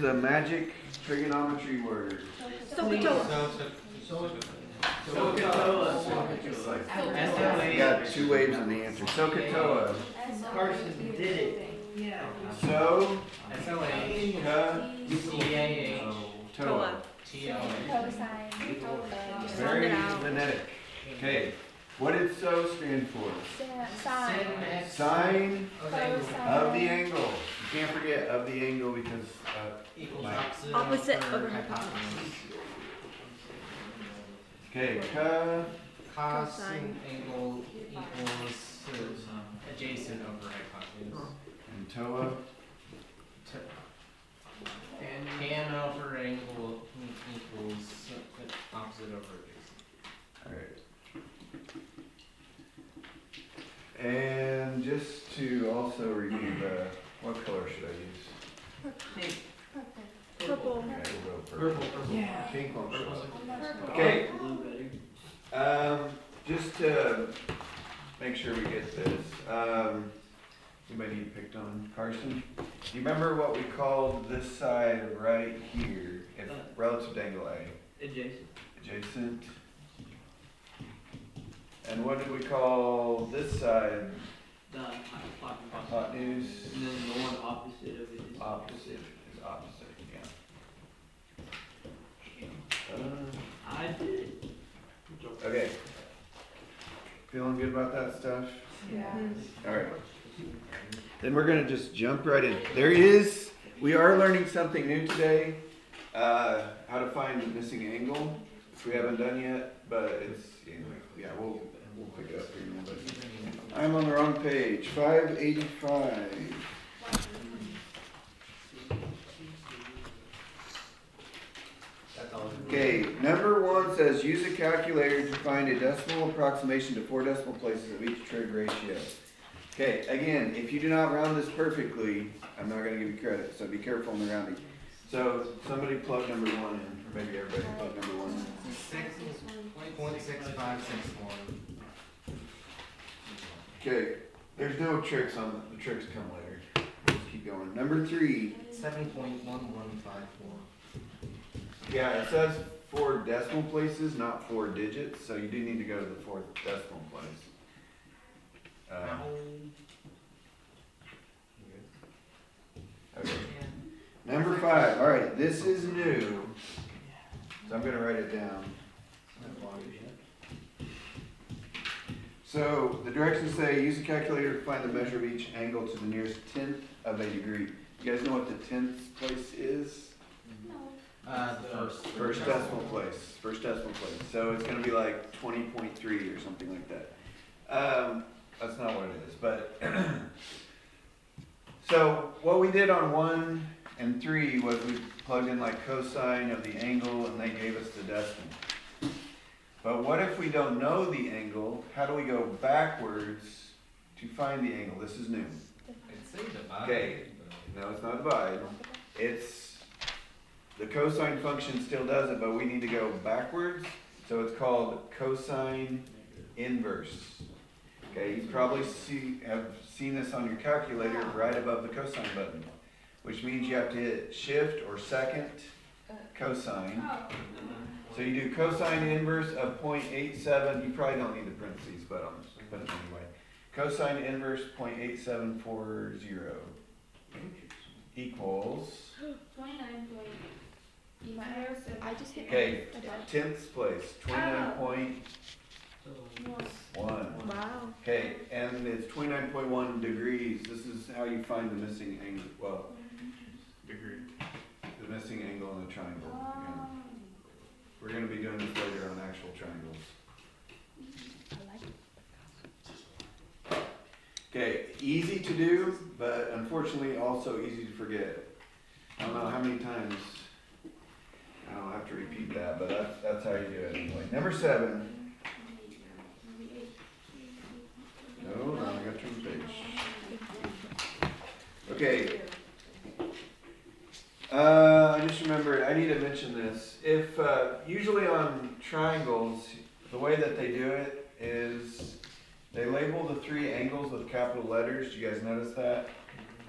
The magic trigonometry word. SOHCAHTOA. It's like, you got two waves in the answer. SOHCAHTOA. Carson did it. Yeah. So, SOH. Toa. Very phonetic. Okay. What did SO stand for? Sign of the angle. You can't forget of the angle because Equals Opposite over hypotenuse. Okay, Cosine angle equals adjacent over hypotenuse. and Toa. Tan over angle equals opposite over adjacent. Alright. And just to also review what color should I use? Purple. Okay, we'll go purple. Yeah. Pink won't show up. Okay. Just to make sure we get this, anybody need picked on Carson? Do you remember what we called this side right here, relative to angle A? Adjacent. Adjacent. And what did we call this side? The hypotenuse. Hypotenuse. And then the one opposite of it is Opposite is opposite, yeah. I did. Okay. Feeling good about that stuff? Yeah. Alright. Then we're gonna just jump right in. We are learning something new today. How to find the missing angle, which we haven't done yet, but it's, yeah, we'll pick it up here in a little bit. I'm on the wrong page, 585. Okay, number 1 says use a calculator to find a decimal approximation to 4 decimal places of each trig ratio. Okay, again, if you do not round this perfectly, I'm not going to give you credit, so be careful in the rounding. So somebody plug number 1 in, or maybe everybody plug number 1 in. 6.6561. Okay, there's no tricks on it. The tricks come later. Let's keep going. Number 3. 7.1154. Yeah, it says 4 decimal places, not 4 digits, so you do need to go to the 4th decimal place. Okay. Number 5. All right, this is new, so I'm going to write it down. So the directions say use a calculator to find the measure of each angle to the nearest tenth of a degree. You guys know what the tenth place is? First decimal place. First decimal place. So it's going to be like 20.3 or something like that. That's not what it is, but so what we did on 1 and 3 was we plugged in like cosine of the angle and they gave us the decimal. But what if we don't know the angle? How do we go backwards to find the angle? This is new. I'd say divide. Okay, no, it's not divide. It's the cosine function still does it, but we need to go backwards. So it's called cosine inverse. Okay, you probably have seen this on your calculator right above the cosine button, which means you have to hit shift or second cosine. So you do cosine inverse of 0.87. You probably don't need the parentheses, but I'm just putting it anyway. Cosine inverse 0.8740 equals. 29 I just hit Okay, above. 10th place, 29.1. Wow. Okay, and it's 29.1 degrees. This is how you find the missing angle. Well, degree. The missing angle in a triangle. Yeah. We're going to be doing this later on actual triangles. Okay, easy to do, but unfortunately also easy to forget. I don't know how many times I'll have to repeat that, but that's how you do it anyway. Number 7. No, I got to the page. Okay. I just remembered, I need to mention this. If, usually on triangles, the way that they do it is they label the 3 angles with capital letters. Do you guys notice that?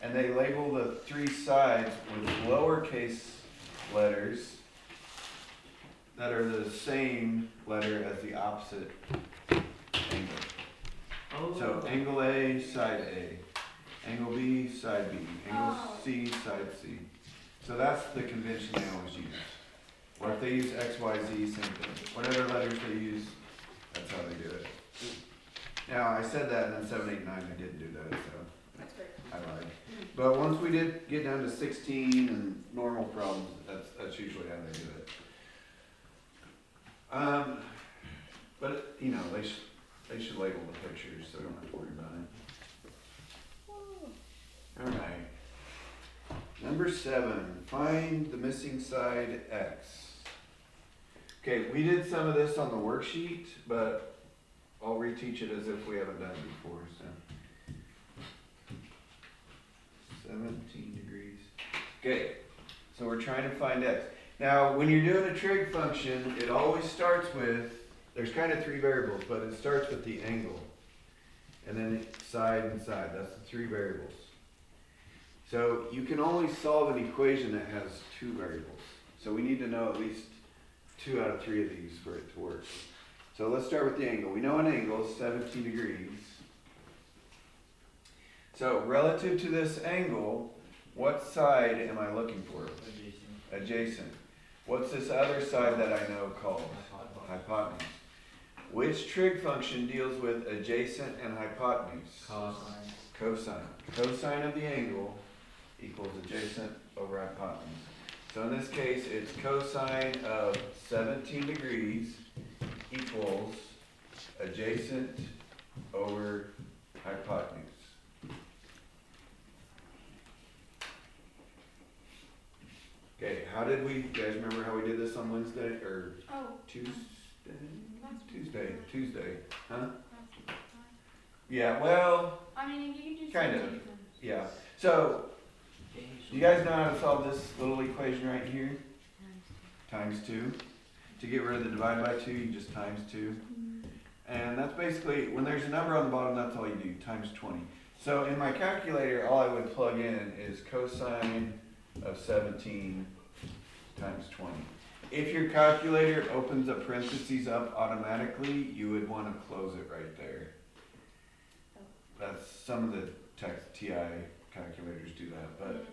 and they label the three sides with lowercase letters that are the same letter as the opposite angle. Oh. So angle A, side A. Angle B, side B. Angle C, side C. So that's the convention they always use. Or if they use X, Y, Z, same thing. Whatever letters they use, that's how they do it. Now, I said that, and then 7, 8, 9, I didn't do that, so That's great. I lied. But once we did get down to 16 and normal problems, that's usually how they do it. But, you know, they should label the pictures, so I don't have to worry about it. Alright. Number 7, find the missing side X. Okay, we did some of this on the worksheet, but I'll reteach it as if we haven't done it before, so. 17 degrees. Okay, so we're trying to find X. Now, when you're doing a trig function, it always starts with, there's kind of three variables, but it starts with the angle. And then side and side, that's the three variables. So you can only solve an equation that has two variables. So we need to know at least 2 out of 3 of these for it to work. So let's start with the angle. We know an angle is 17 degrees. So relative to this angle, what side am I looking for? Adjacent. What's this other side that I know called? Hypotenuse. Which trig function deals with adjacent and hypotenuse? Cosine. Cosine of the angle equals adjacent over hypotenuse. So in this case, it's cosine of 17 degrees equals adjacent over hypotenuse. Okay, how did we, you guys remember how we did this on Wednesday, or Oh. Tuesday, huh? Yeah, well, I mean, you can do Kind of. something. yeah. So, you guys know how to solve this little equation right here? Times 2. To get rid of the divide by 2, you just times 2. And that's basically, when there's a number on the bottom, that's all you do, times 20. So in my calculator, all I would plug in is cosine of 17 times 20. If your calculator opens a parentheses up automatically, you would want to close it right there. That's, some of the TI calculators do that, but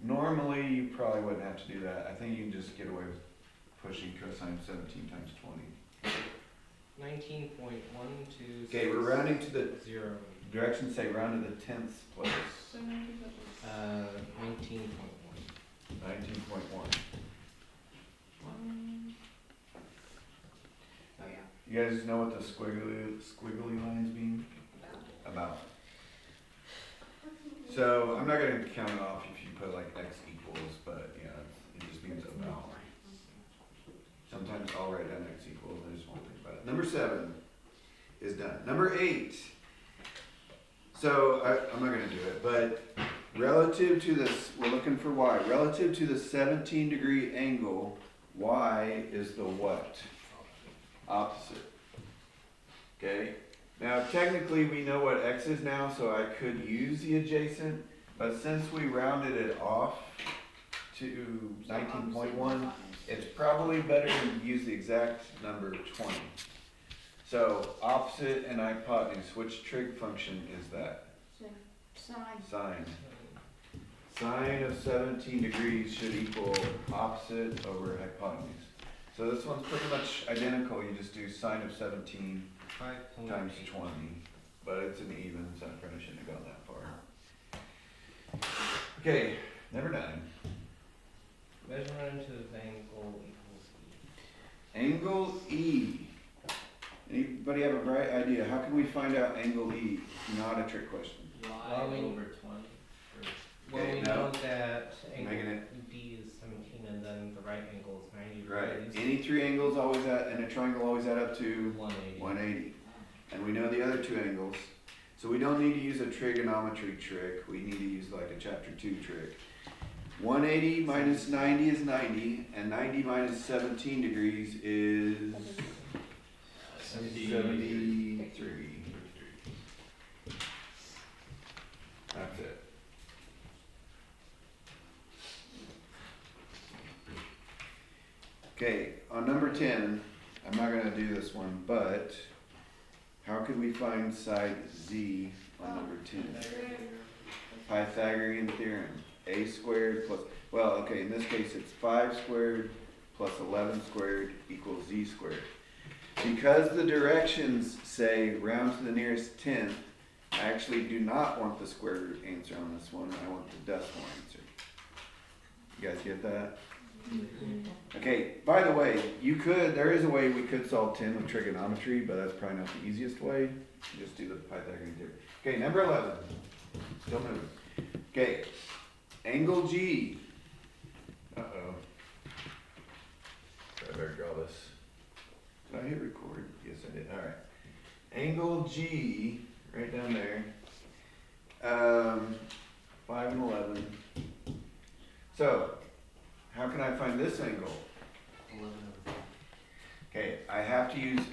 normally you probably wouldn't have to do that. I think you can just get away with pushing cosine 17 times 20. 19.126. Okay, we're rounding to the 0. directions say round to the 10th place. 19.1. 19.1. Oh, yeah. You guys know what the squiggly lines mean? About. So I'm not going to count it off if you put like x equals, but yeah, it just means about. Sometimes I'll write down x equals, I just won't think about it. Number 7 is done. Number 8. So I'm not going to do it, but relative to this, we're looking for y. Relative to the 17-degree angle, y is the what? Opposite. Okay? Now, technically, we know what x is now, so I could use the adjacent, but since we rounded it off to 19.1, it's probably better to use the exact number 20. So, opposite and hypotenuse, which trig function is that? Side. Sine. Sine of 17 degrees should equal opposite over hypotenuse. So this one's pretty much identical, you just do sine of 17 times 20, but it's an even, so I probably shouldn't have gone that far. Okay, number 9. Measurement of angle equals E. Angle E. Anybody have a bright idea? How can we find out angle E? Not a trick question. Y over 20. Well, Okay, we now, know that making angle it- D is 17 and then the right angle is 90 Right. degrees. Any three angles always in a triangle always add up to 180. 180. And we know the other two angles. So we don't need to use a trigonometry trick. We need to use like a chapter 2 trick. 180 minus 90 is 90, and 90 minus 17 degrees is 73. That's it. Okay, on number 10, I'm not gonna do this one, but how could we find side Z on number 10? Pythagorean theorem, a squared plus, well, okay, in this case, it's 5 squared plus 11 squared equals z squared. Because the directions say round to the nearest tenth, I actually do not want the square root answer on this one, I want the decimal answer. You guys get that? Okay, by the way, there is a way we could solve 10 with trigonometry, but that's probably not the easiest way. Just do the Pythagorean theorem. Okay, number 11. Still moving. Okay, angle G. Uh-oh. I better draw this. Did I hit record? Yes, I did. All right. Angle G, right down there. 5 and 11. So, how can I find this angle? 11 over 5. Okay,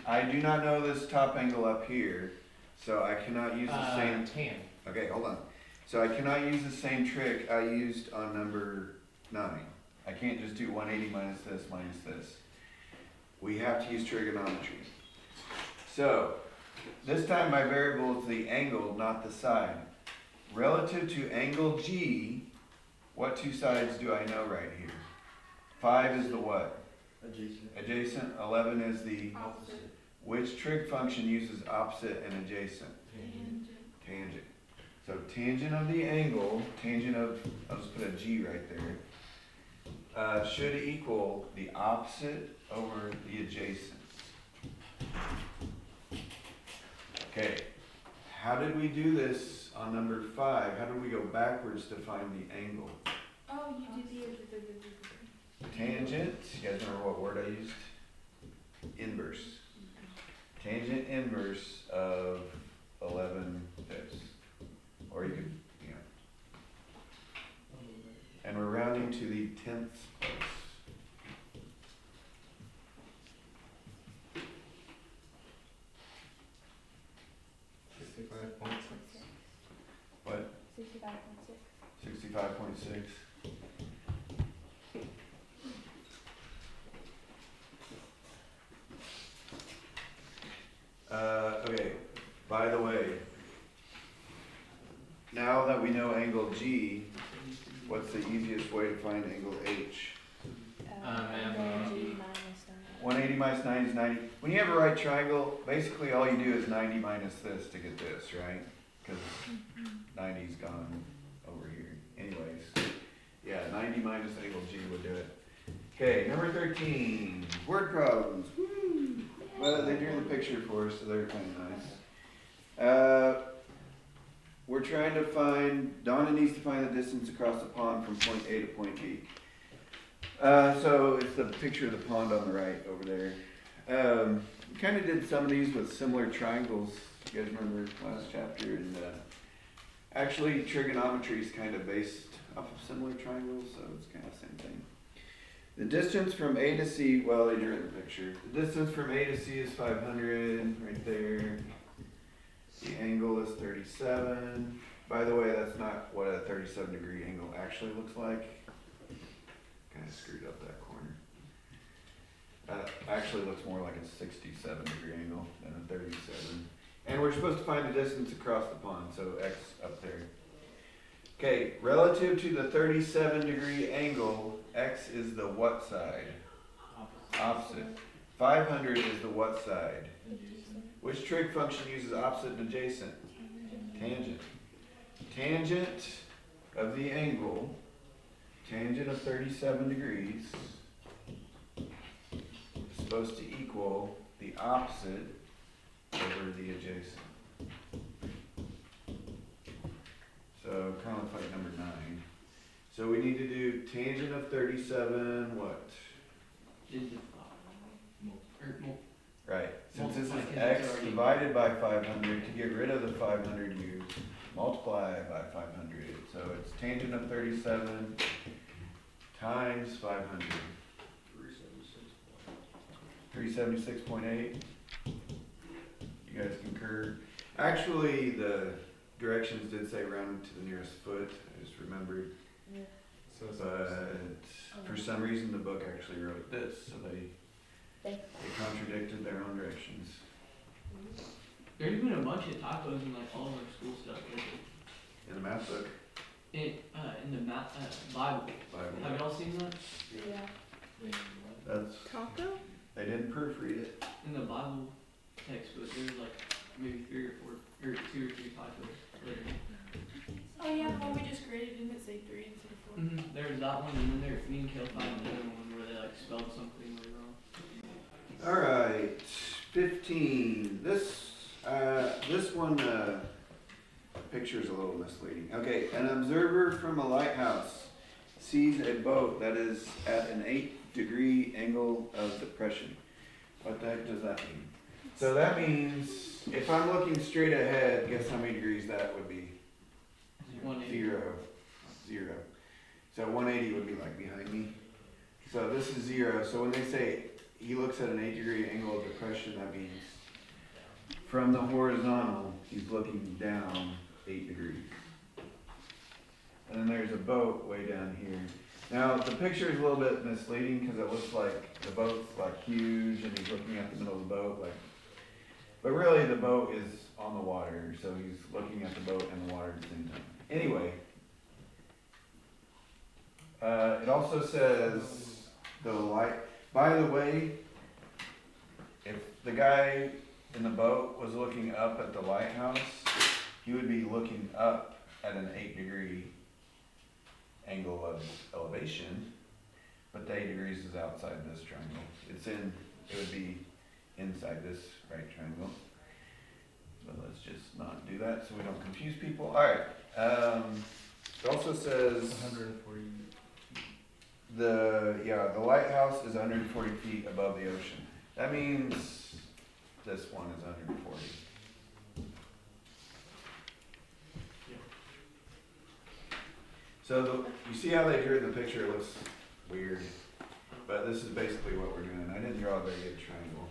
I do not know this top angle up here, so I cannot use the same. Tan. Okay, hold on. So I cannot use the same trick I used on number 9. I can't just do 180 minus this. We have to use trigonometry. So, this time my variable is the angle, not the side. Relative to angle G, what two sides do I know right here? 5 is the what? Adjacent. Adjacent. 11 is the, Opposite. which trig function uses opposite and adjacent? Tangent. So tangent of the angle, I'll just put a G right there, should equal the opposite over the adjacent. Okay, how did we do this on number 5? How did we go backwards to find the angle? Oh, you did the. Tangent, you guys remember what word I used? Inverse. Tangent inverse of 11 this. Or you could, and we're rounding to the 10th place. What? 65.6. 65.6. Okay, by the way, now that we know angle G, what's the easiest way to find angle H? 180 minus 9 is 90. When you have a right triangle, basically all you do is 90 minus this to get this, right? Because 90's gone over here. Anyways, yeah, 90 minus angle G would do it. Okay, number 13, word problems. Woo! Well, they drew the picture for us, so they're kind of nice. We're trying to Donna needs to find the distance across the pond from point A to point B. So it's the picture of the pond on the right over there. We kind of did some of these with similar triangles. You guys remember last chapter? And actually, trigonometry is kind of based off of similar triangles, so it's kind of the same thing. The distance from A to C, well, they drew it in the picture. The distance from A to C is 500, right there. The angle is 37. By the way, that's not what a 37-degree angle actually looks like. Kind of screwed up that corner. That actually looks more like a 67-degree angle than a 37. And we're supposed to find the distance across the pond, so X up there. Okay, relative to the 37-degree angle, X is the what side? Opposite. 500 is the what side? Which trig function uses opposite and adjacent? Tangent. Tangent of the angle, tangent of 37 degrees, is supposed to equal the opposite over the adjacent. So kind of like number 9. So we need to do tangent of 37, what? Right, since this is x divided by 500, to get rid of the 500 you multiply by 500. So it's tangent of 37 times 500. 376.8. You guys concur? Actually, the directions did say round to the nearest foot. I just remembered. but for some reason the book actually wrote this, so they contradicted their own directions. There's been a bunch of typos in like all of our school stuff lately. In the math book, In the Bible. Have Bible, y'all seen that? Yeah. that's, Taco? they didn't proofread it. In the Bible textbook, there's like maybe 3 or 4, or 2 or 3 typos. Oh yeah, the one we just graded, didn't it say 3 instead of 4? There's that one, and then there, me and Kale found another one where they like spelled something really wrong. Alright, 15, this one, picture's a little misleading. Okay, an observer from a lighthouse sees a boat that is at an 8-degree angle of depression. What the heck does that mean? So that means, if I'm looking straight ahead, guess how many degrees that would be? 180. 0. So 180 would be like behind me. So this is 0, so when they say he looks at an 8-degree angle of depression, that means from the horizontal, he's looking down 8 degrees. And then there's a boat way down here. Now, the picture is a little bit misleading because it looks like the boat's like huge and he's looking at the middle of the boat, like, but really the boat is on the water, so he's looking at the boat and the water at the same time. Anyway, it also says the light, by the way, if the guy in the boat was looking up at the lighthouse, he would be looking up at an 8-degree angle of elevation, but the 8 degrees is outside this triangle. It would be inside this right triangle. So let's just not do that so we don't confuse people. Alright, it also says 140. the lighthouse is 140 feet above the ocean. That means this one is 140. So you see how they drew the picture? It looks weird, but this is basically what we're doing. I didn't draw a very good triangle.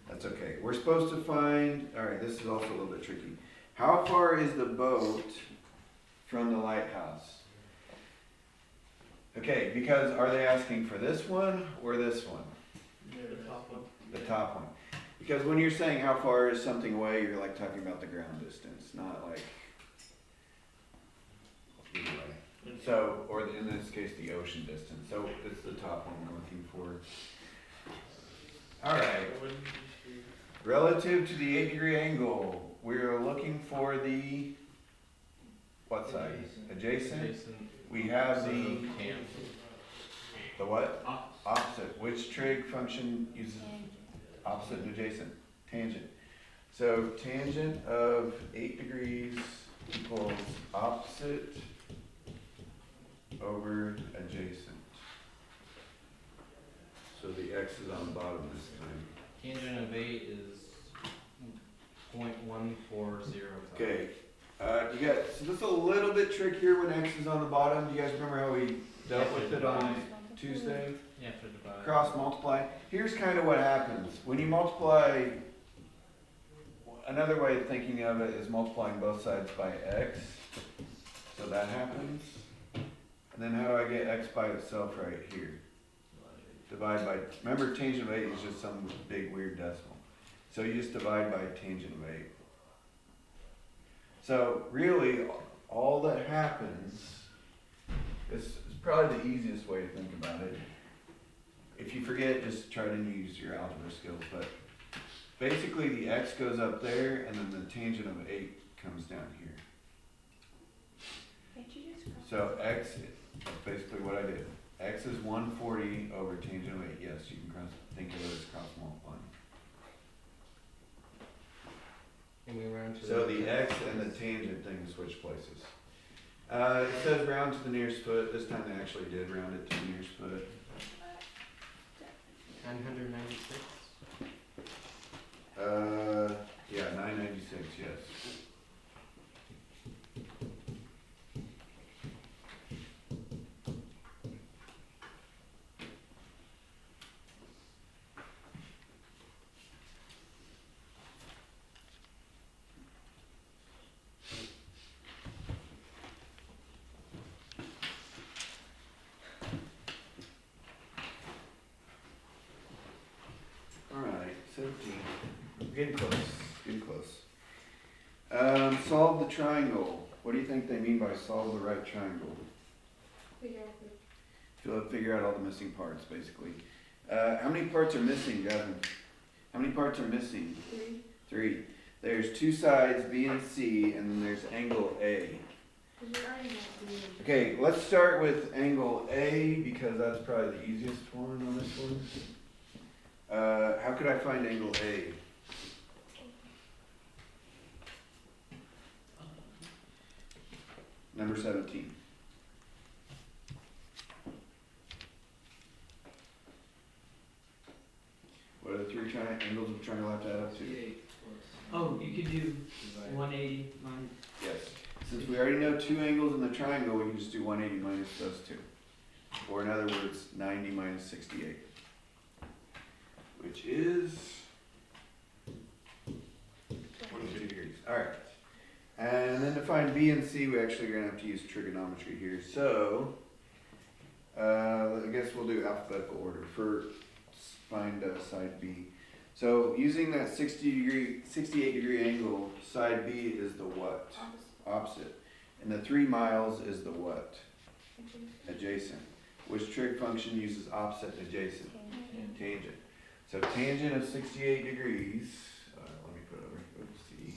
That's okay. We're supposed to find, alright, this is also a little bit tricky. How far is the boat from the lighthouse? Okay, because are they asking for this one or this one? The top one. The top one. Because when you're saying how far is something away, you're like talking about the ground distance, not like either way. So, or in this case, the ocean distance. So it's the top one we're looking for. Alright. Relative to the 8-degree angle, we're looking for the, what side? Adjacent? We have the what? Opposite. Which trig function uses opposite and adjacent? Tangent. So tangent of 8 degrees equals opposite over adjacent. So the x is on the bottom this time. Tangent of 8 is 0.140. Okay, you got, so this is a little bit trickier when x is on the bottom. Do you guys remember how we dealt with it on Tuesday? You have to divide. Cross multiply. Here's kind of what happens. When you multiply, another way of thinking of it is multiplying both sides by x. So that happens. And then how do I get x by itself right here? Divide by, remember tangent of 8 is just some big weird decimal. So you just divide by tangent of 8. So really, all that happens, this is probably the easiest way to think about it. If you forget, just try to use your algebra skills, but basically the x goes up there and then the tangent of 8 comes down here. Can't you just cross? So x, that's basically what I did. X is 140 over tangent of 8. Yes, you can think of it as cross multiplying. And we round to So the x and the tangent thing switch places. It says round to the nearest foot. This time they actually did round it to the nearest foot. 996. Yeah, 996, yes. Getting close, getting close. Solve the triangle. What do you think they mean by solve the right triangle? Figure out all the missing parts, basically. How many parts are missing, Gavin? How many parts are missing? 3. There's 2 sides, B and C, and then there's angle A. Okay, let's start with angle A because that's probably the easiest one on this one. How could I find angle A? Number 17. What are the 3 angles of a triangle have to add up to? 68 plus. Oh, you could do 180 minus. Yes. Since we already know 2 angles in the triangle, we can just do 180 minus those 2. Or in other words, 90 minus 68. Which is 22 degrees. Alright. And then to find B and C, we actually are going to have to use trigonometry here. So, I guess we'll do alphabetical order for find side B. So, using that 68 degree angle, side B is the what? Opposite. And the 3 miles is the what? Adjacent. Which trig function uses opposite and adjacent? Tangent. So tangent of 68 degrees, let me put it over here, let's see.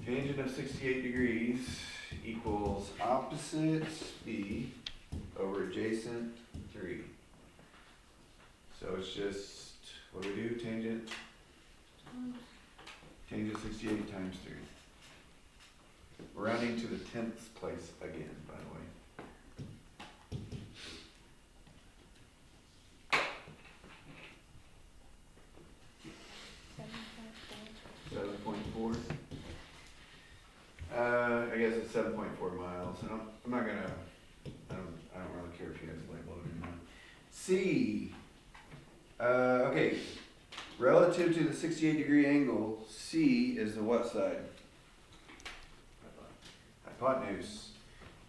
Tangent of 68 degrees equals opposite B over adjacent 3. So it's just, what do we do? Tangent 68 times 3. We're rounding to the 10th place again, by the way. 7.4. I guess it's 7.4 miles. I'm not gonna. I don't really care if you guys label it or not. C. Okay. Relative to the 68 degree angle, C is the what side? Hypotenuse.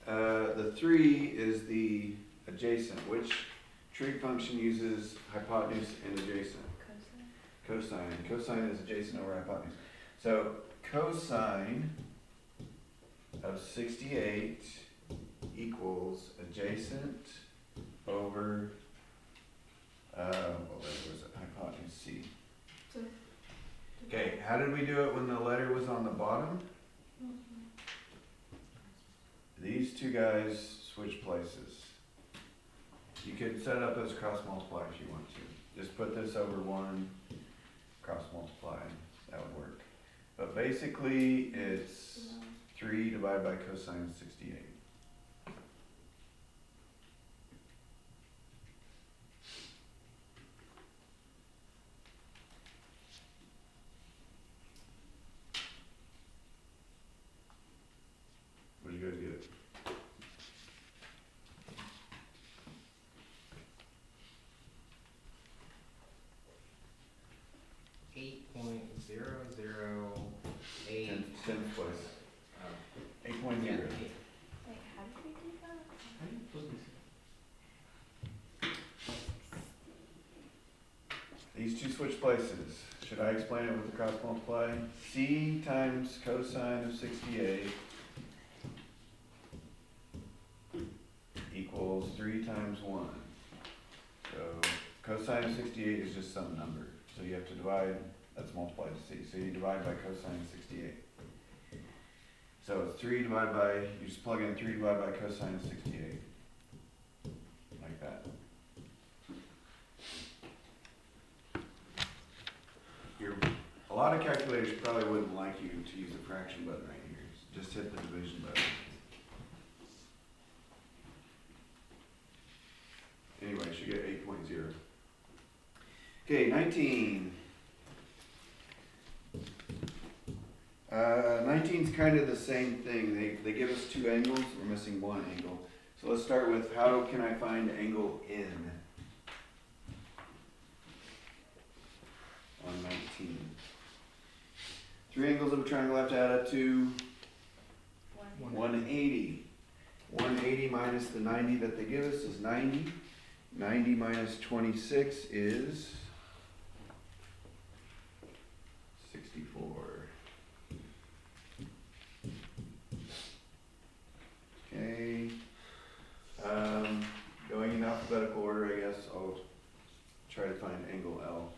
The 3 is the adjacent. Which trig function uses hypotenuse and adjacent? Cosine. Cosine is adjacent over hypotenuse. So cosine of 68 equals adjacent over what was it? Hypotenuse C. Okay, how did we do it when the letter was on the bottom? These 2 guys switch places. You could set up as cross multiply if you want to. Just put this over 1, cross multiply, that would work. But basically it's 3 divided by cosine 68. What did you guys get? $8.008. 10th place. 8.0. Yeah, How did we do that? How do you supposed to These 2 switch places. Should I explain it with the cross multiply? C times cosine of 68 equals 3 times 1. So cosine of 68 is just some number. So you have to divide, that's multiplied to C. So you divide by cosine of 68. So it's 3 divided by, you just plug in 3 divided by cosine of 68. Like that. A lot of calculators probably wouldn't like you to use the fraction button right here. Just hit the division button. Anyway, you should get 8.0. Okay, 19. 19's kind of the same thing. They give us 2 angles, we're missing 1 angle. So let's start with how can I find angle N on 19? 3 angles of a triangle have to add up to 180. 180 minus the 90 that they give us is 90. 90 minus 26 is try to find angle L.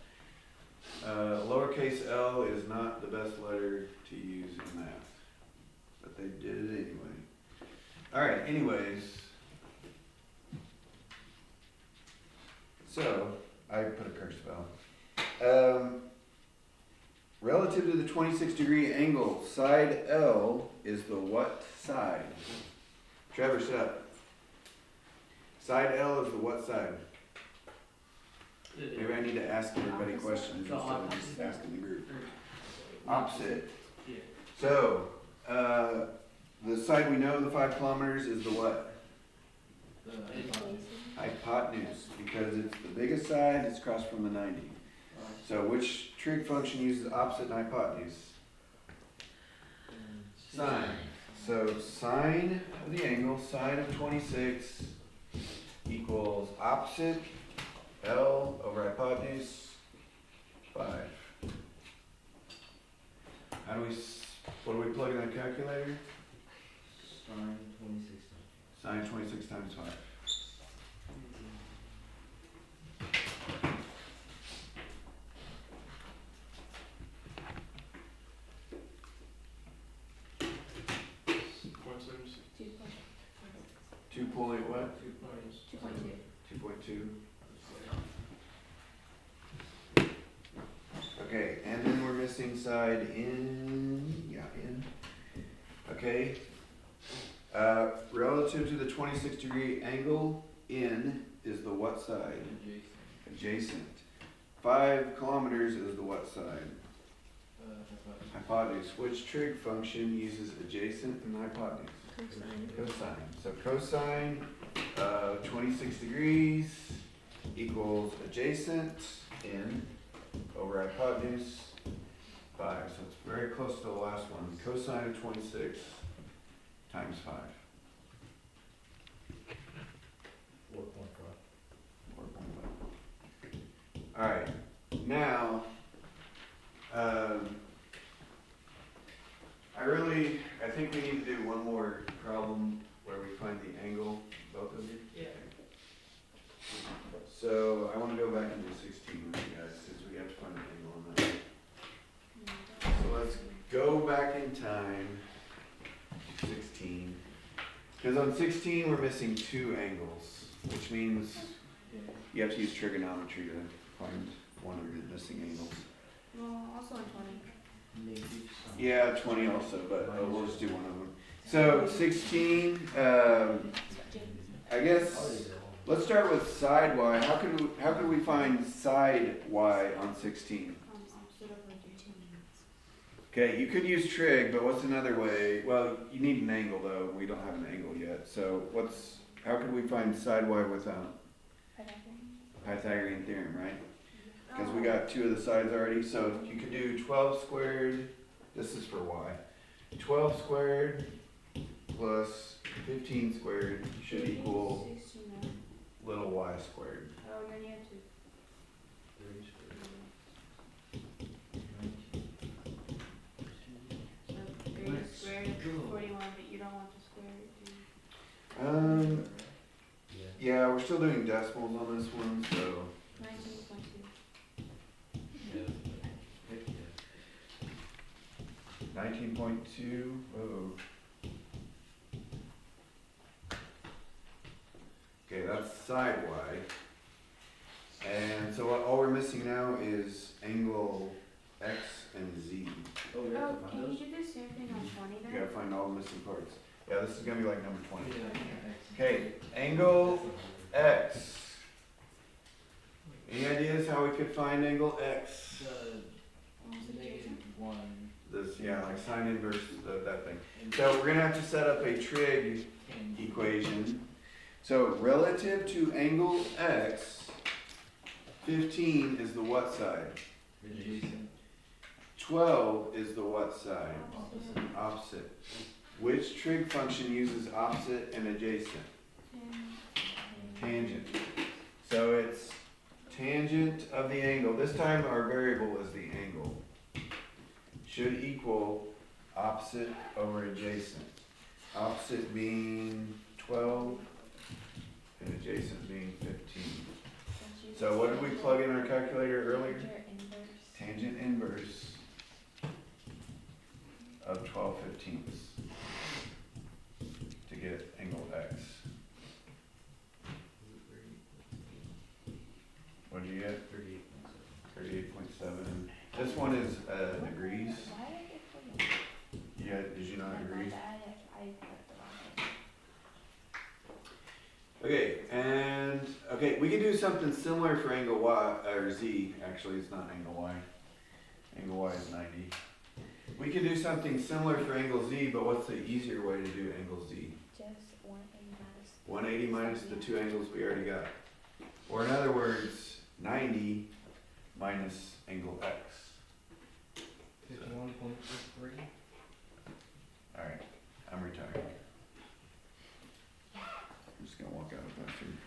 Lowercase l is not the best letter to use in math, but they did it anyway. Alright, anyways. So, I put a cursive L. Relative to the 26-degree angle, side L is the what side? Trevor, sit up. Side L is the what side? Maybe I need to ask everybody questions instead of just asking the group. Opposite. Yeah. So, the side we know, the 5 kilometers, is the what? The Hypotenuse, because it's the biggest side, it's across from the 90. So which trig function uses opposite and hypotenuse? Sine. So sine of the angle, sine of 26 equals opposite L over hypotenuse 5. How do we, what do we plug in the calculator? Sine 26 times. Sine 26 times 5. Two point what? 2.2. Okay, and then we're missing side in, in. Okay. Relative to the 26-degree angle, in is the what side? Adjacent. 5 kilometers is the what side? Hypotenuse. Which trig function uses adjacent and hypotenuse? Cosine. So cosine of 26 degrees equals adjacent in over hypotenuse 5. So it's very close to the last one. Cosine of 26 times 5. 4.5. 4.5. Alright, now, I think we need to do one more problem where we find the angle, both of you. Yeah. So I want to go back into 16 with you guys, since we have to find the angle on that. So let's go back in time, 16. Because on 16 we're missing 2 angles, which means you have to use trigonometry to find one of the missing angles. Well, also on 20. Negative sine. Yeah, 20 also, but we'll just do one of them. So 16, I guess, let's start with side y. How could we find side y on 16? Opposite of adjacent. Okay, you could use trig, but what's another way? Well, you need an angle though. We don't have an angle yet. So how could we find side y without Pythagorean theorem, right? Because we got 2 of the sides already. So you could do 12 squared, this is for y. 12 squared plus 15 squared should equal 69. little y squared. Oh, then you have to. 30 squared. 19. So 30 squared is 41, but you don't want to square it, do you? Yeah, we're still doing decimals on this one, so 19.2. Yeah. 19.2. Whoa. Okay, that's side y. And so all we're missing now is angle x and z. Oh, we have Oh, to find can you those? do the same thing on 20 You then? gotta find all the missing parts. Yeah, this is gonna be like number 20. Yeah. Okay, angle x. Any ideas how we could find angle x? -1. This, yeah, like sine inverse of that thing. So we're gonna have to set up a trig equation. So relative to angle x, 15 is the what side? Adjacent. 12 is the what side? Opposite. Opposite. Which trig function uses opposite and adjacent? Tangent. So it's tangent of the angle. This time our variable is the angle. Should equal opposite over adjacent. Opposite being 12 and adjacent being 15. So what did we plug in our calculator earlier? Tangent inverse. Tangent inverse of 12/15 to get angle X. What did you get? 38.7. This one is degrees. Why did I get 40? Yeah, did you not agree? I put the wrong thing. Okay, and okay, we can do something similar for angle Y or Z. Actually, it's not angle Y. Angle Y is 90. We can do something similar for angle Z, but what's the easier way to do angle Z? Just 180 minus. 180 minus the two angles we already got. Or in other words, 90 minus angle X. 51.63. Alright, I'm retiring. I'm just gonna walk out of the bathroom.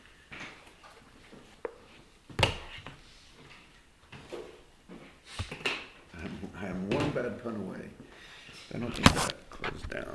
I'm one bad pun away. I don't think that closed down.